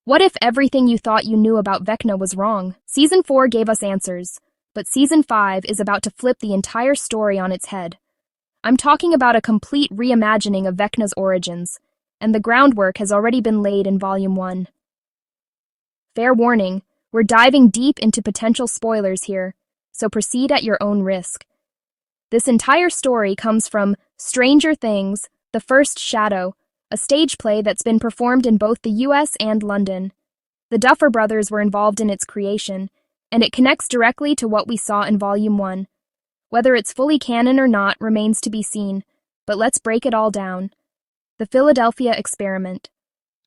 What if everything you thought you knew about Vecna was wrong? Season 4 gave us answers, but Season 5 is about to flip the entire story on its head. I'm talking about a complete reimagining of Vecna's origins, and the groundwork has already been laid in Volume 1. Fair warning, we're diving deep into potential spoilers here, so proceed at your own risk. This entire story comes from Stranger Things, The First Shadow, a stage play that's been performed in both the US and London. The Duffer Brothers were involved in its creation, and it connects directly to what we saw in Volume 1. Whether it's fully canon or not remains to be seen, but let's break it all down. The Philadelphia Experiment.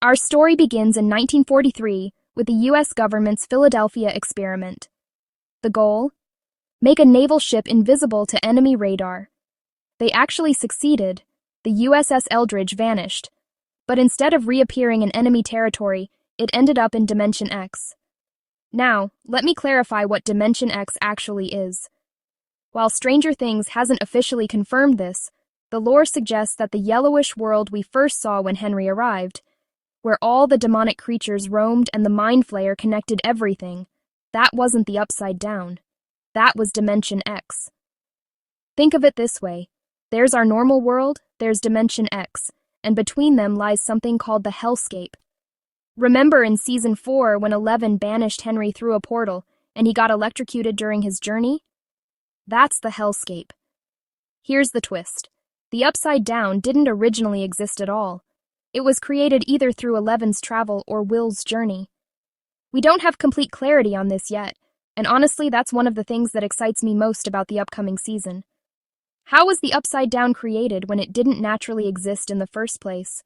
Our story begins in 1943 with the US government's Philadelphia Experiment. The goal? Make a naval ship invisible to enemy radar. They actually succeeded. The USS Eldridge vanished, but instead of reappearing in enemy territory, it ended up in Dimension X. Now, let me clarify what Dimension X actually is. While Stranger Things hasn't officially confirmed this, the lore suggests that the yellowish world we first saw when Henry arrived, where all the demonic creatures roamed and the Mind Flayer connected everything, that wasn't the Upside Down. That was Dimension X. Think of it this way. There's our normal world, there's Dimension X, and between them lies something called the Hellscape. Remember in Season 4 when 11 banished Henry through a portal and he got electrocuted during his journey? That's the Hellscape. Here's the twist. The Upside Down didn't originally exist at all. It was created either through 11's travel or Will's journey. We don't have complete clarity on this yet, and honestly that's one of the things that excites me most about the upcoming season. How was the Upside Down created when it didn't naturally exist in the first place?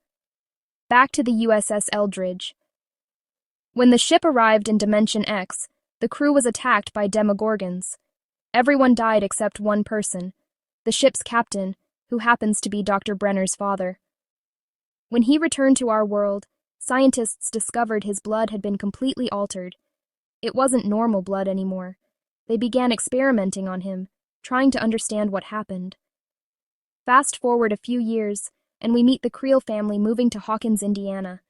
Back to the USS Eldridge. When the ship arrived in Dimension X, the crew was attacked by Demogorgons. Everyone died except one person, the ship's captain, who happens to be Dr. Brenner's father. When he returned to our world, scientists discovered his blood had been completely altered. It wasn't normal blood anymore. They began experimenting on him, trying to understand what happened. Fast forward a few years, and we meet the Creel family moving to Hawkins, Indiana.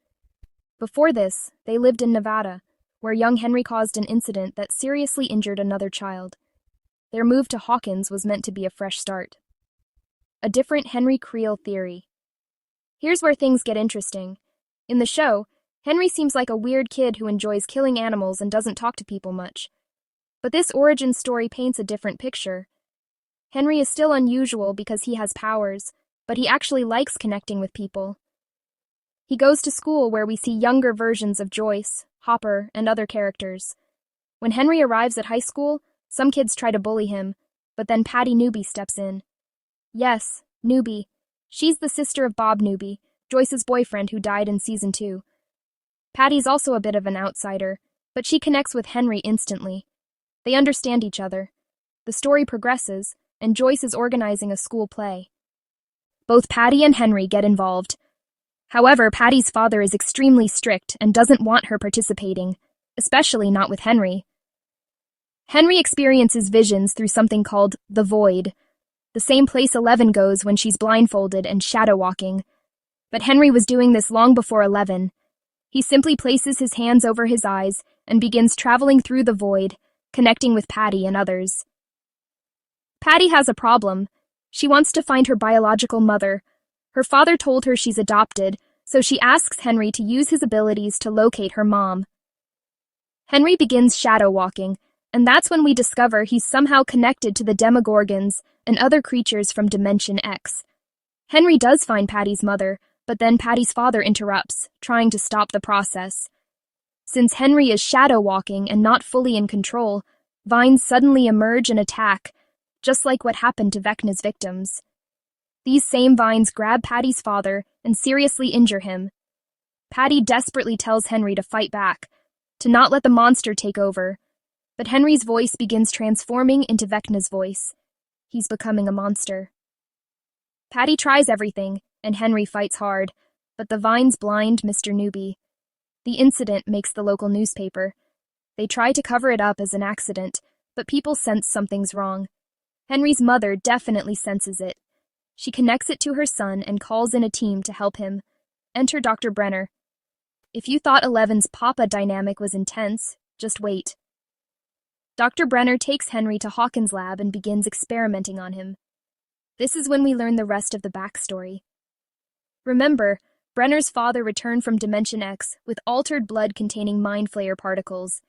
Before this, they lived in Nevada, where young Henry caused an incident that seriously injured another child. Their move to Hawkins was meant to be a fresh start. A different Henry Creel theory. Here's where things get interesting. In the show, Henry seems like a weird kid who enjoys killing animals and doesn't talk to people much. But this origin story paints a different picture. Henry is still unusual because he has powers, but he actually likes connecting with people. He goes to school where we see younger versions of Joyce, Hopper, and other characters. When Henry arrives at high school, some kids try to bully him, but then Patty Newby steps in. Yes, Newby. She's the sister of Bob Newby, Joyce's boyfriend who died in Season 2. Patty's also a bit of an outsider, but she connects with Henry instantly. They understand each other. The story progresses, and Joyce is organizing a school play. Both Patty and Henry get involved. However, Patty's father is extremely strict and doesn't want her participating, especially not with Henry. Henry experiences visions through something called the Void, the same place 11 goes when she's blindfolded and shadow walking. But Henry was doing this long before 11. He simply places his hands over his eyes and begins traveling through the void, connecting with Patty and others. Patty has a problem. She wants to find her biological mother. Her father told her she's adopted, so she asks Henry to use his abilities to locate her mom. Henry begins shadow walking, and that's when we discover he's somehow connected to the Demogorgons and other creatures from Dimension X. Henry does find Patty's mother, but then Patty's father interrupts, trying to stop the process. Since Henry is shadow walking and not fully in control, vines suddenly emerge and attack, just like what happened to Vecna's victims. These same vines grab Patty's father and seriously injure him. Patty desperately tells Henry to fight back, to not let the monster take over. But Henry's voice begins transforming into Vecna's voice. He's becoming a monster. Patty tries everything, and Henry fights hard, but the vines blind Mr. Newby. The incident makes the local newspaper. They try to cover it up as an accident, but people sense something's wrong. Henry's mother definitely senses it. She connects it to her son and calls in a team to help him. Enter Dr. Brenner. If you thought 11's Papa dynamic was intense, just wait. Dr. Brenner takes Henry to Hawkins' lab and begins experimenting on him. This is when we learn the rest of the backstory. Remember, Brenner's father returned from Dimension X with altered blood containing mind flayer particles.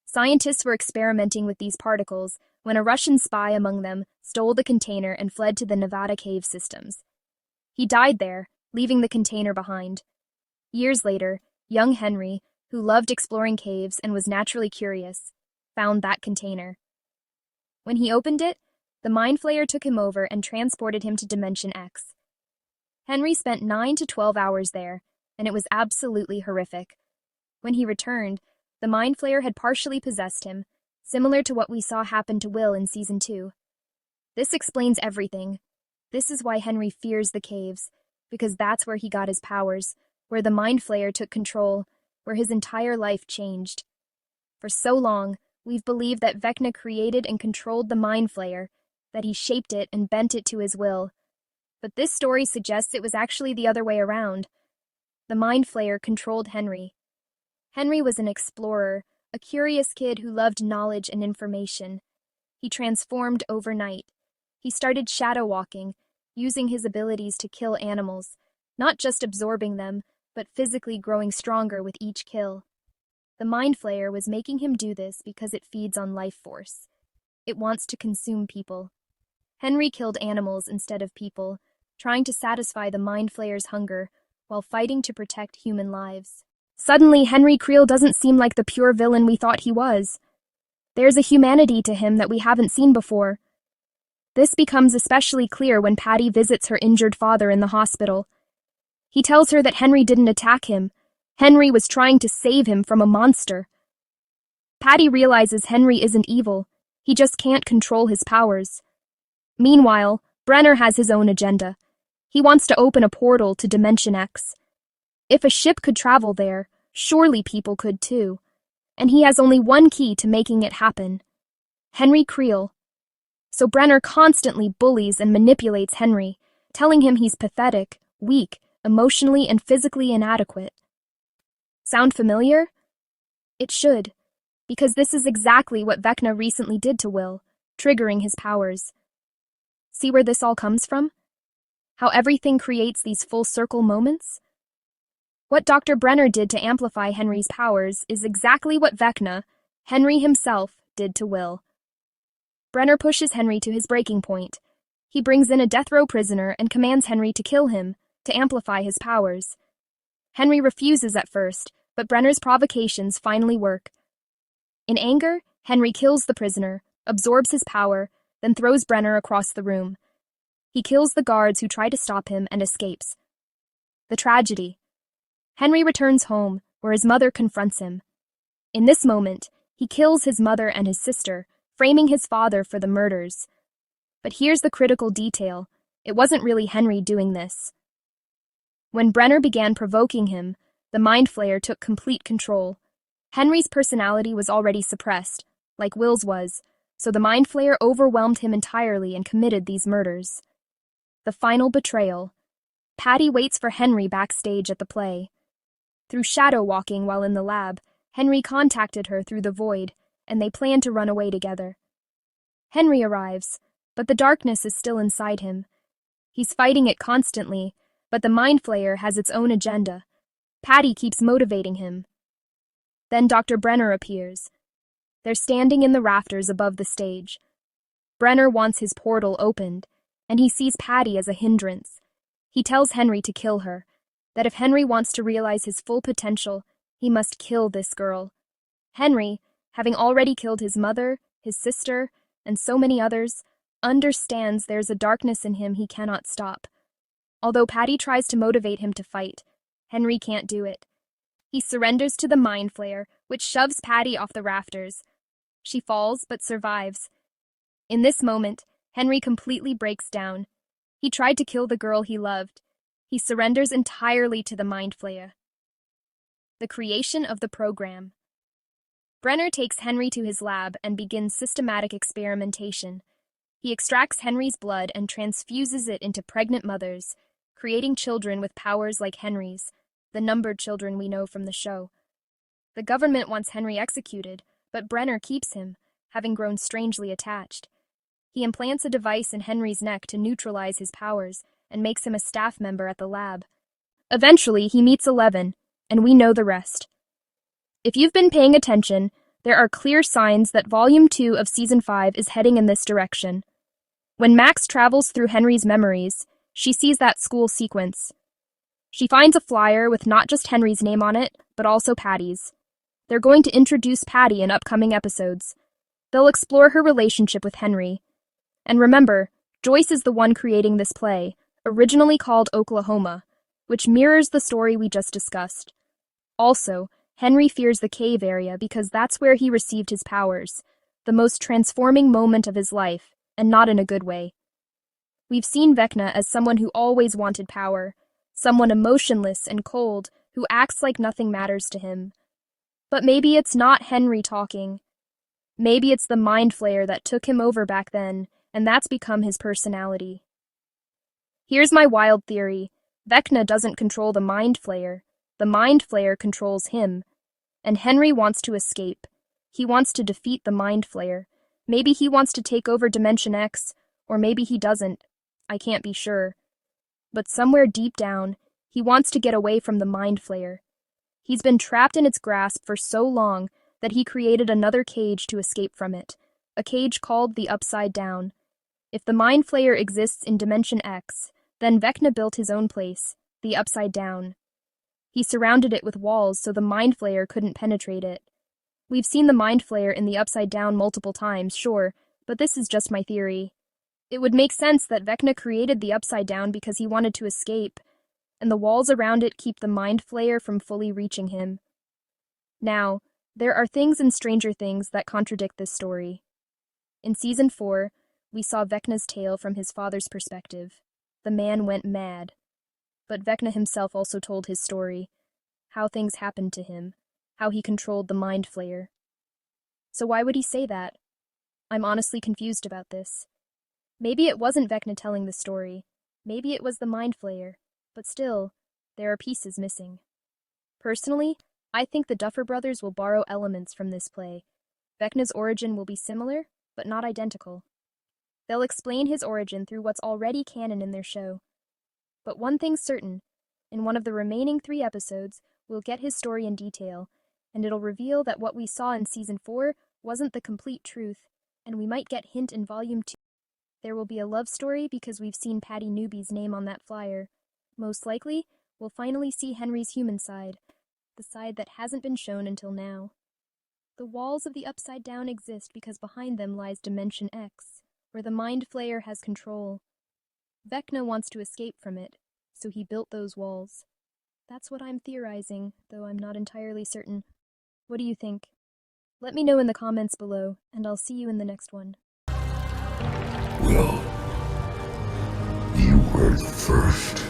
Scientists were experimenting with these particles when a Russian spy among them stole the container and fled to the Nevada cave systems. He died there, leaving the container behind. Years later, young Henry, who loved exploring caves and was naturally curious, found that container. When he opened it, the mind flayer took him over and transported him to Dimension X. Henry spent 9 to 12 hours there, and it was absolutely horrific. When he returned, the mind flayer had partially possessed him, similar to what we saw happen to Will in Season 2. This explains everything. This is why Henry fears the caves, because that's where he got his powers, where the mind flayer took control, where his entire life changed. For so long, we've believed that Vecna created and controlled the mind flayer, that he shaped it and bent it to his will. But this story suggests it was actually the other way around. The mind flayer controlled Henry. Henry was an explorer, a curious kid who loved knowledge and information. He transformed overnight. He started shadow walking, using his abilities to kill animals, not just absorbing them, but physically growing stronger with each kill. The mind flayer was making him do this because it feeds on life force. It wants to consume people. Henry killed animals instead of people, trying to satisfy the mind flayer's hunger while fighting to protect human lives. Suddenly, Henry Creel doesn't seem like the pure villain we thought he was. There's a humanity to him that we haven't seen before. This becomes especially clear when Patty visits her injured father in the hospital. He tells her that Henry didn't attack him. Henry was trying to save him from a monster. Patty realizes Henry isn't evil. He just can't control his powers. Meanwhile, Brenner has his own agenda. He wants to open a portal to Dimension X. If a ship could travel there, surely people could too. And he has only one key to making it happen: Henry Creel. So Brenner constantly bullies and manipulates Henry, telling him he's pathetic, weak, emotionally and physically inadequate. Sound familiar? It should, because this is exactly what Vecna recently did to Will, triggering his powers. See where this all comes from? How everything creates these full circle moments? What Dr. Brenner did to amplify Henry's powers is exactly what Vecna, Henry himself, did to Will. Brenner pushes Henry to his breaking point. He brings in a death row prisoner and commands Henry to kill him, to amplify his powers. Henry refuses at first, but Brenner's provocations finally work. In anger, Henry kills the prisoner, absorbs his power, then throws Brenner across the room. He kills the guards who try to stop him and escapes. The tragedy. Henry returns home, where his mother confronts him. In this moment, he kills his mother and his sister, framing his father for the murders. But here's the critical detail. It wasn't really Henry doing this. When Brenner began provoking him, the mind flayer took complete control. Henry's personality was already suppressed, like Will's was, so the mind flayer overwhelmed him entirely and committed these murders. The final betrayal. Patty waits for Henry backstage at the play. Through shadow walking while in the lab, Henry contacted her through the void, and they plan to run away together. Henry arrives, but the darkness is still inside him. He's fighting it constantly, but the mind flayer has its own agenda. Patty keeps motivating him. Then Dr. Brenner appears. They're standing in the rafters above the stage. Brenner wants his portal opened, and he sees Patty as a hindrance. He tells Henry to kill her, that if Henry wants to realize his full potential, he must kill this girl. Henry, having already killed his mother, his sister, and so many others, understands there's a darkness in him he cannot stop. Although Patty tries to motivate him to fight, Henry can't do it. He surrenders to the mind flayer, which shoves Patty off the rafters. She falls, but survives. In this moment, Henry completely breaks down. He tried to kill the girl he loved. He surrenders entirely to the mind flayer. The creation of the program. Brenner takes Henry to his lab and begins systematic experimentation. He extracts Henry's blood and transfuses it into pregnant mothers, creating children with powers like Henry's. the numbered children we know from the show. The government wants Henry executed, but Brenner keeps him, having grown strangely attached. He implants a device in Henry's neck to neutralize his powers and makes him a staff member at the lab. Eventually, he meets Eleven, and we know the rest. If you've been paying attention, there are clear signs that Volume 2 of Season 5 is heading in this direction. When Max travels through Henry's memories, she sees that school sequence. She finds a flyer with not just Henry's name on it, but also Patty's. They're going to introduce Patty in upcoming episodes. They'll explore her relationship with Henry. And remember, Joyce is the one creating this play, originally called Oklahoma, which mirrors the story we just discussed. Also, Henry fears the cave area because that's where he received his powers, the most transforming moment of his life, and not in a good way. We've seen Vecna as someone who always wanted power, someone emotionless and cold who acts like nothing matters to him. But maybe it's not Henry talking. Maybe it's the mind flayer that took him over back then, and that's become his personality. Here's my wild theory. Vecna doesn't control the mind flayer. The mind flayer controls him. And Henry wants to escape. He wants to defeat the mind flayer. Maybe he wants to take over Dimension X, or maybe he doesn't. I can't be sure. But somewhere deep down, he wants to get away from the mind flayer. He's been trapped in its grasp for so long that he created another cage to escape from it, a cage called the Upside Down. If the mind flayer exists in Dimension X, then Vecna built his own place, the Upside Down. He surrounded it with walls so the mind flayer couldn't penetrate it. We've seen the mind flayer in the Upside Down multiple times, sure, but this is just my theory. It would make sense that Vecna created the Upside Down because he wanted to escape, and the walls around it keep the mind flayer from fully reaching him. Now, there are things in Stranger Things that contradict this story. In Season 4, we saw Vecna's tale from his father's perspective. The man went mad. But Vecna himself also told his story, how things happened to him, how he controlled the mind flayer. So why would he say that? I'm honestly confused about this. Maybe it wasn't Vecna telling the story. Maybe it was the mind flayer. But still, there are pieces missing. Personally, I think the Duffer Brothers will borrow elements from this play. Vecna's origin will be similar, but not identical. They'll explain his origin through what's already canon in their show. But one thing's certain, in one of the remaining 3 episodes, we'll get his story in detail, and it'll reveal that what we saw in Season 4 wasn't the complete truth, and we might get hint in Volume 2. There will be a love story because we've seen Patty Newby's name on that flyer. Most likely, we'll finally see Henry's human side, the side that hasn't been shown until now. The walls of the Upside Down exist because behind them lies Dimension X, where the mind flayer has control. Vecna wants to escape from it, so he built those walls. That's what I'm theorizing, though I'm not entirely certain. What do you think? Let me know in the comments below, and I'll see you in the next one. Well, you were the first.